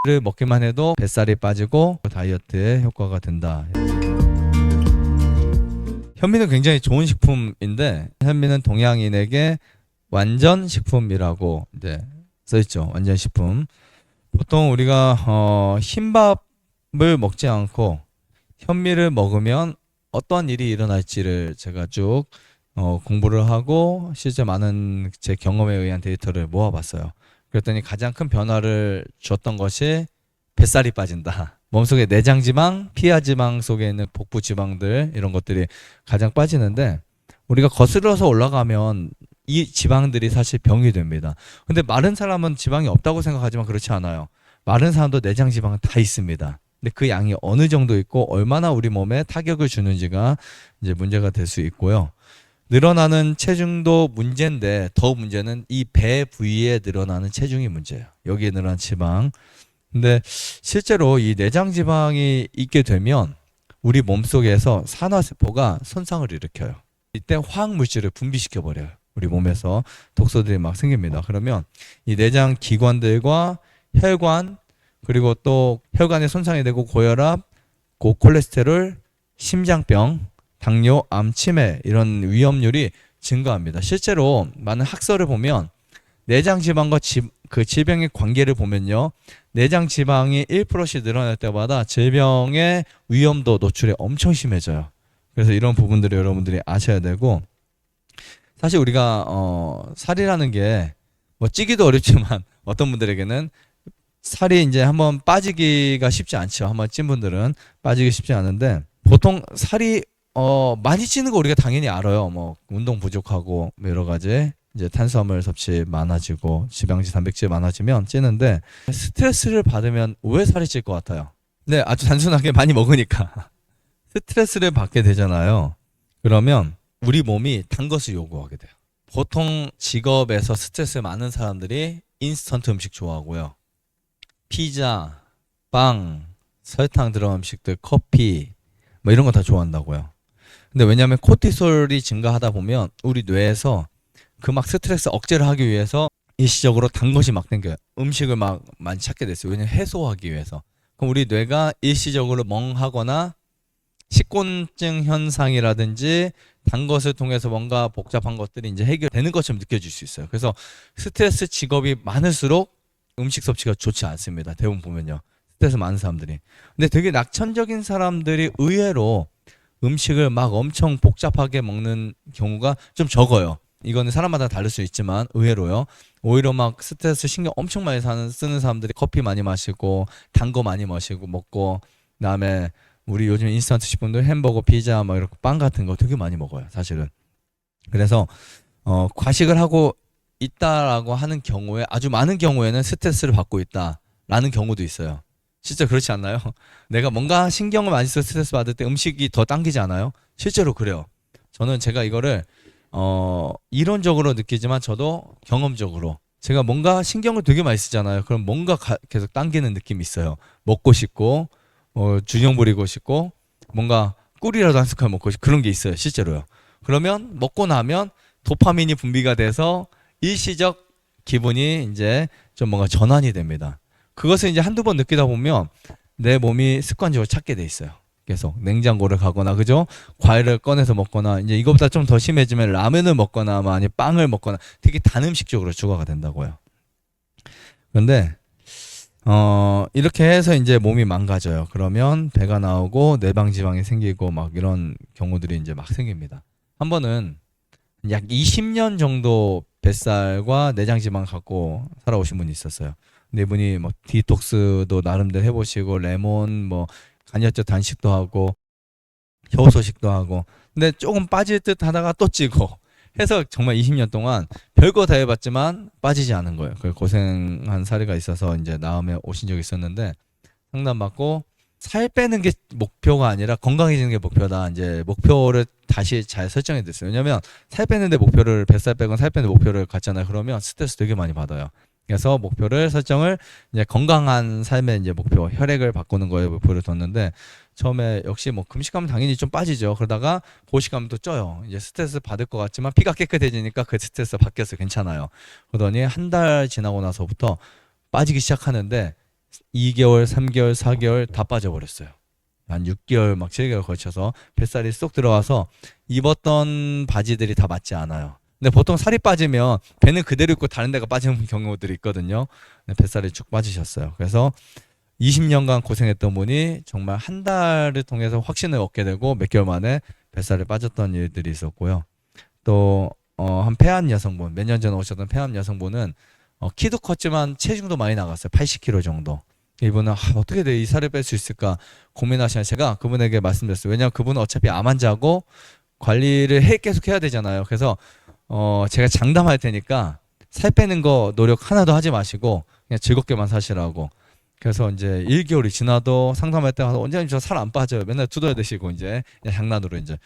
를 먹기만 해도 뱃살이 빠지고 다이어트에 효과가 된다. 현미는 굉장히 좋은 식품인데 현미는 동양인에게 완전 식품이라고 이제 써있죠. 완전 식품. 보통 우리가 흰밥을 먹지 않고 현미를 먹으면 어떤 일이 일어날지를 제가 쭉 공부를 하고 실제 많은 제 경험에 의한 데이터를 모아봤어요. 그랬더니 가장 큰 변화를 줬던 것이 뱃살이 빠진다. 몸속에 내장지방, 피하지방 속에 있는 복부지방들 이런 것들이 가장 빠지는데 우리가 거슬러서 올라가면 이 지방들이 사실 병이 됩니다. 근데 마른 사람은 지방이 없다고 생각하지만 그렇지 않아요. 마른 사람도 내장지방은 다 있습니다. 근데 그 양이 어느 정도 있고 얼마나 우리 몸에 타격을 주는지가 이제 문제가 될 수 있고요. 늘어나는 체중도 문제인데 더 문제는 이 배 부위에 늘어나는 체중이 문제예요. 여기에 늘어난 지방. 근데 실제로 이 내장 지방이 있게 되면 우리 몸속에서 산화세포가 손상을 일으켜요. 이때 화학 물질을 분비시켜 버려요. 우리 몸에서 독소들이 막 생깁니다. 그러면 이 내장 기관들과 혈관 그리고 또 혈관에 손상이 되고 고혈압, 고콜레스테롤, 심장병, 당뇨, 암, 치매 이런 위험률이 증가합니다. 실제로 많은 학설을 보면 내장 지방과 그 질병의 관계를 보면요. 내장 지방이 1%씩 늘어날 때마다 질병의 위험도 노출이 엄청 심해져요. 그래서 이런 부분들을 여러분들이 아셔야 되고 사실 우리가 살이라는 게 뭐 찌기도 어렵지만 어떤 분들에게는 살이 이제 한번 빠지기가 쉽지 않죠. 한번 찐 분들은 빠지기 쉽지 않은데 보통 살이 많이 찌는 거 우리가 당연히 알아요. 뭐 운동 부족하고 여러 가지 이제 탄수화물 섭취 많아지고 지방질, 단백질 많아지면 찌는데 스트레스를 받으면 왜 살이 찔 것 같아요? 네, 아주 단순하게 많이 먹으니까 스트레스를 받게 되잖아요. 그러면 우리 몸이 단 것을 요구하게 돼요. 보통 직업에서 스트레스 많은 사람들이 인스턴트 음식 좋아하고요. 피자, 빵, 설탕 들어간 음식들, 커피 뭐 이런 거 다 좋아한다고요. 근데 왜냐하면 코티솔이 증가하다 보면 우리 뇌에서 그 막 스트레스 억제를 하기 위해서 일시적으로 단 것이 막 땡겨요. 음식을 막 많이 찾게 됐어요. 왜냐면 해소하기 위해서. 그럼 우리 뇌가 일시적으로 멍하거나 식곤증 현상이라든지 단 것을 통해서 뭔가 복잡한 것들이 이제 해결되는 것처럼 느껴질 수 있어요. 그래서 스트레스 직업이 많을수록 음식 섭취가 좋지 않습니다. 대부분 보면요. 스트레스 많은 사람들이. 근데 되게 낙천적인 사람들이 의외로 음식을 막 엄청 복잡하게 먹는 경우가 좀 적어요. 이거는 사람마다 다를 수 있지만 의외로요. 오히려 막 스트레스 신경 엄청 많이 쓰는 사람들이 커피 많이 마시고 단 거 많이 마시고 먹고 그다음에 우리 요즘 인스턴트 식품들 햄버거, 피자 막 이렇게 빵 같은 거 되게 많이 먹어요. 사실은. 그래서 과식을 하고 있다라고 하는 경우에 아주 많은 경우에는 스트레스를 받고 있다라는 경우도 있어요. 진짜 그렇지 않나요? 내가 뭔가 신경을 많이 써서 스트레스 받을 때 음식이 더 당기지 않아요? 실제로 그래요. 저는 제가 이거를 이론적으로 느끼지만 저도 경험적으로 제가 뭔가 신경을 되게 많이 쓰잖아요. 그럼 뭔가 계속 당기는 느낌이 있어요. 먹고 싶고 주정 부리고 싶고 뭔가 꿀이라도 한 숟갈 먹고 싶고 그런 게 있어요. 실제로요. 그러면 먹고 나면 도파민이 분비가 돼서 일시적 기분이 이제 좀 뭔가 전환이 됩니다. 그것을 이제 한두 번 느끼다 보면 내 몸이 습관적으로 찾게 돼 있어요. 계속 냉장고를 가거나 그죠? 과일을 꺼내서 먹거나 이제 이것보다 좀 더 심해지면 라면을 먹거나 뭐 아니면 빵을 먹거나 되게 단 음식 쪽으로 추가가 된다고요. 그런데 이렇게 해서 이제 몸이 망가져요. 그러면 배가 나오고 내방 지방이 생기고 막 이런 경우들이 이제 막 생깁니다. 한 번은 약 20년 정도 뱃살과 내장 지방 갖고 살아오신 분이 있었어요. 근데 이분이 뭐 디톡스도 나름대로 해보시고 레몬 뭐 간이었죠 단식도 하고 효소식도 하고 근데 조금 빠질 듯 하다가 또 찌고 해서 정말 20년 동안 별거 다 해봤지만 빠지지 않은 거예요. 그 고생한 사례가 있어서 이제 나음에 오신 적이 있었는데 상담받고 살 빼는 게 목표가 아니라 건강해지는 게 목표다. 이제 목표를 다시 잘 설정해 됐어요. 왜냐면 살 빼는데 목표를 뱃살 빼건 살 빼는 목표를 갖잖아요. 그러면 스트레스 되게 많이 받아요. 그래서 목표를 설정을 이제 건강한 삶의 이제 목표, 혈액을 바꾸는 거에 목표를 뒀는데 처음에 역시 뭐 금식하면 당연히 좀 빠지죠. 그러다가 고식하면 또 쪄요. 이제 스트레스 받을 것 같지만 피가 깨끗해지니까 그 스트레스 바뀌었어요. 괜찮아요. 그러더니 한 달 지나고 나서부터 빠지기 시작하는데 2개월, 3개월, 4개월 다 빠져버렸어요. 한 6개월 막 7개월 걸쳐서 뱃살이 쏙 들어와서 입었던 바지들이 다 맞지 않아요. 근데 보통 살이 빠지면 배는 그대로 있고 다른 데가 빠지는 경우들이 있거든요. 뱃살이 쭉 빠지셨어요. 그래서 20년간 고생했던 분이 정말 한 달을 통해서 확신을 얻게 되고 몇 개월 만에 뱃살이 빠졌던 일들이 있었고요. 또 한 폐암 여성분, 몇 년 전에 오셨던 폐암 여성분은 키도 컸지만 체중도 많이 나갔어요. 80kg 정도. 이분은 어떻게 이 살을 뺄 수 있을까 고민하시는 제가 그분에게 말씀드렸어요. 왜냐하면 그분은 어차피 암 환자고 관리를 계속 해야 되잖아요. 그래서 제가 장담할 테니까 살 빼는 거 노력 하나도 하지 마시고 그냥 즐겁게만 사시라고. 그래서 이제 1개월이 지나도 상담할 때 원장님 저 살 안 빠져요. 맨날 투덜 대시고 이제 그냥 장난으로 이제.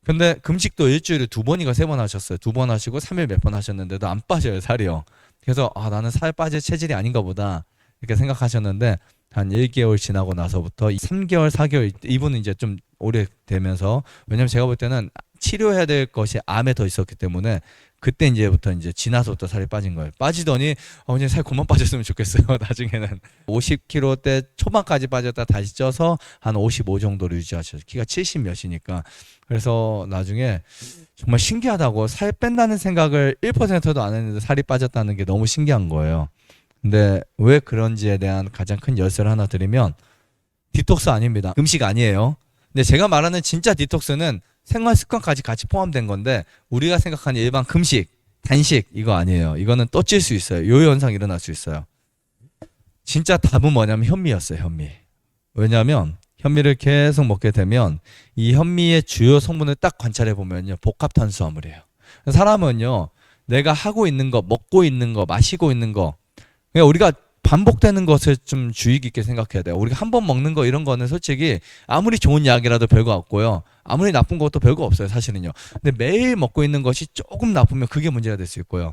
근데 금식도 일주일에 2번인가 3번 하셨어요. 2번 하시고 3일 몇 번 하셨는데도 안 빠져요, 살이요. 그래서 나는 살 빠질 체질이 아닌가 보다 이렇게 생각하셨는데 한 1개월 지나고 나서부터 3개월, 4개월 이분은 이제 좀 오래 되면서 왜냐면 제가 볼 때는 치료해야 될 것이 암에 더 있었기 때문에 그때 이제부터 이제 지나서부터 살이 빠진 거예요. 빠지더니 그냥 살 그만 빠졌으면 좋겠어요. 나중에는 50kg대 초반까지 빠졌다 다시 쪄서 한 55 정도로 유지하셨어요. 키가 70 몇이니까. 그래서 나중에 정말 신기하다고 살 뺀다는 생각을 1%도 안 했는데 살이 빠졌다는 게 너무 신기한 거예요. 근데 왜 그런지에 대한 가장 큰 열쇠를 하나 드리면 디톡스 아닙니다. 음식 아니에요. 근데 제가 말하는 진짜 디톡스는 생활 습관까지 같이 포함된 건데 우리가 생각하는 일반 금식, 단식 이거 아니에요. 이거는 또 찔 수 있어요. 요 현상 일어날 수 있어요. 진짜 답은 뭐냐면 현미였어요. 현미. 왜냐하면 현미를 계속 먹게 되면 이 현미의 주요 성분을 딱 관찰해 보면요. 복합 탄수화물이에요. 사람은요. 내가 하고 있는 거, 먹고 있는 거, 마시고 있는 거 그러니까 우리가 반복되는 것을 좀 주의 깊게 생각해야 돼요. 우리가 한 번 먹는 거 이런 거는 솔직히 아무리 좋은 약이라도 별거 없고요. 아무리 나쁜 것도 별거 없어요. 사실은요. 근데 매일 먹고 있는 것이 조금 나쁘면 그게 문제가 될 수 있고요.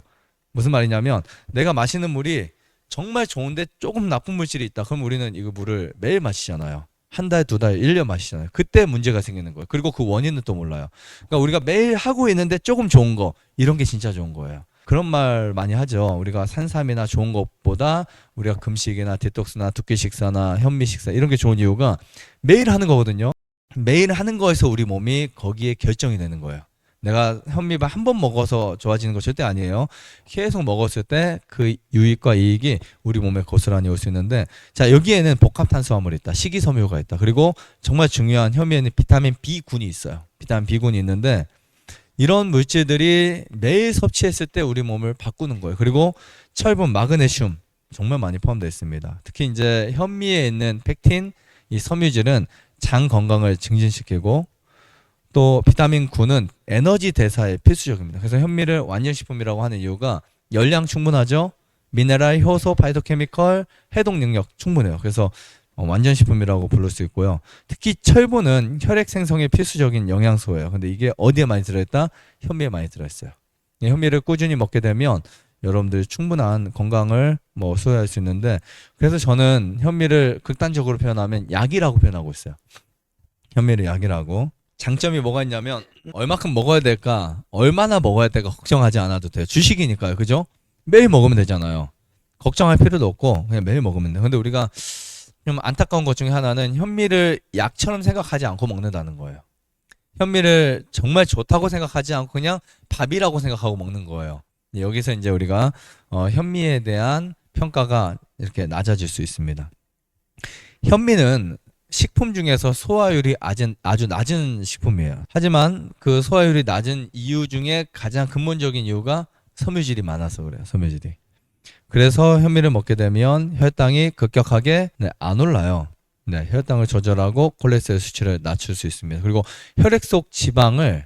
무슨 말이냐면 내가 마시는 물이 정말 좋은데 조금 나쁜 물질이 있다. 그럼 우리는 이거 물을 매일 마시잖아요. 한 달, 2달, 1년 마시잖아요. 그때 문제가 생기는 거예요. 그리고 그 원인은 또 몰라요. 그러니까 우리가 매일 하고 있는데 조금 좋은 거 이런 게 진짜 좋은 거예요. 그런 말 많이 하죠. 우리가 산삼이나 좋은 것보다 우리가 금식이나 디톡스나 두끼 식사나 현미 식사 이런 게 좋은 이유가 매일 하는 거거든요. 매일 하는 거에서 우리 몸이 거기에 결정이 되는 거예요. 내가 현미밥 한 번 먹어서 좋아지는 거 절대 아니에요. 계속 먹었을 때 그 유익과 이익이 우리 몸에 고스란히 올 수 있는데 자 여기에는 복합탄수화물이 있다. 식이섬유가 있다. 그리고 정말 중요한 현미에는 비타민 B군이 있어요. 비타민 B군이 있는데 이런 물질들이 매일 섭취했을 때 우리 몸을 바꾸는 거예요. 그리고 철분, 마그네슘 정말 많이 포함되어 있습니다. 특히 이제 현미에 있는 펙틴, 이 섬유질은 장 건강을 증진시키고 또 비타민 Q는 에너지 대사에 필수적입니다. 그래서 현미를 완전식품이라고 하는 이유가 열량 충분하죠. 미네랄, 효소, 파이토케미컬, 해독 능력 충분해요. 그래서 완전식품이라고 부를 수 있고요. 특히 철분은 혈액 생성에 필수적인 영양소예요. 근데 이게 어디에 많이 들어있다? 현미에 많이 들어있어요. 현미를 꾸준히 먹게 되면 여러분들 충분한 건강을 소유할 수 있는데 그래서 저는 현미를 극단적으로 표현하면 약이라고 표현하고 있어요. 현미를 약이라고. 장점이 뭐가 있냐면 얼마큼 먹어야 될까? 얼마나 먹어야 될까 걱정하지 않아도 돼요. 주식이니까요. 그죠? 매일 먹으면 되잖아요. 걱정할 필요도 없고 그냥 매일 먹으면 돼요. 근데 우리가 좀 안타까운 것 중에 하나는 현미를 약처럼 생각하지 않고 먹는다는 거예요. 현미를 정말 좋다고 생각하지 않고 그냥 밥이라고 생각하고 먹는 거예요. 여기서 이제 우리가 현미에 대한 평가가 이렇게 낮아질 수 있습니다. 현미는 식품 중에서 소화율이 아주 낮은 식품이에요. 하지만 그 소화율이 낮은 이유 중에 가장 근본적인 이유가 섬유질이 많아서 그래요. 섬유질이. 그래서 현미를 먹게 되면 혈당이 급격하게 안 올라요. 혈당을 조절하고 콜레스테롤 수치를 낮출 수 있습니다. 그리고 혈액 속 지방을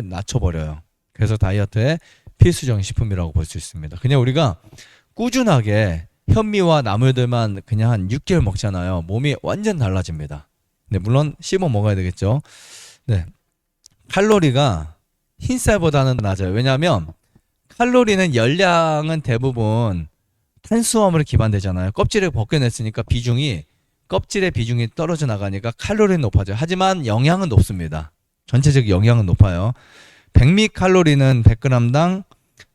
낮춰버려요. 그래서 다이어트에 필수적인 식품이라고 볼 수 있습니다. 그냥 우리가 꾸준하게 현미와 나물들만 그냥 한 6개월 먹잖아요. 몸이 완전 달라집니다. 물론 씹어 먹어야 되겠죠. 칼로리가 흰쌀보다는 낮아요. 왜냐하면 칼로리는 열량은 대부분 탄수화물에 기반되잖아요. 껍질을 벗겨냈으니까 껍질의 비중이 떨어져 나가니까 칼로리는 높아져요. 하지만 영양은 높습니다. 전체적 영양은 높아요. 백미 칼로리는 100g당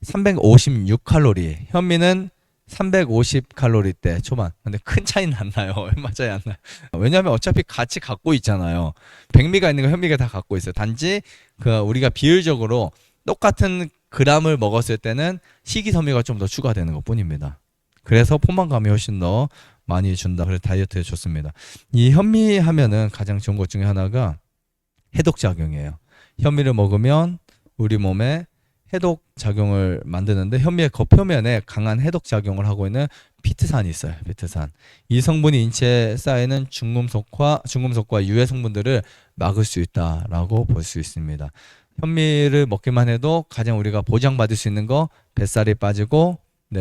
356칼로리, 현미는 350칼로리대 초반. 근데 큰 차이는 안 나요. 얼마 차이 안 나요. 왜냐하면 어차피 같이 갖고 있잖아요. 백미가 있는 거 현미가 다 갖고 있어요. 단지 그 우리가 비율적으로 똑같은 그램을 먹었을 때는 식이섬유가 좀 더 추가되는 것 뿐입니다. 그래서 포만감이 훨씬 더 많이 준다. 그래서 다이어트에 좋습니다. 이 현미 하면은 가장 좋은 것 중에 하나가 해독 작용이에요. 현미를 먹으면 우리 몸에 해독 작용을 만드는데 현미의 겉표면에 강한 해독 작용을 하고 있는 피트산이 있어요. 피트산. 이 성분이 인체에 쌓이는 중금속과 유해 성분들을 막을 수 있다라고 볼 수 있습니다. 현미를 먹기만 해도 가장 우리가 보장받을 수 있는 거 뱃살이 빠지고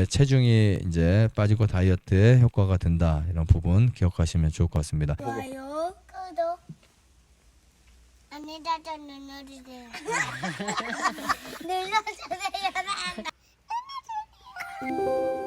체중이 이제 빠지고 다이어트에 효과가 된다. 이런 부분 기억하시면 좋을 것 같습니다. 좋아요, 구독, 안내자도 눌러주세요. 눌러주세요.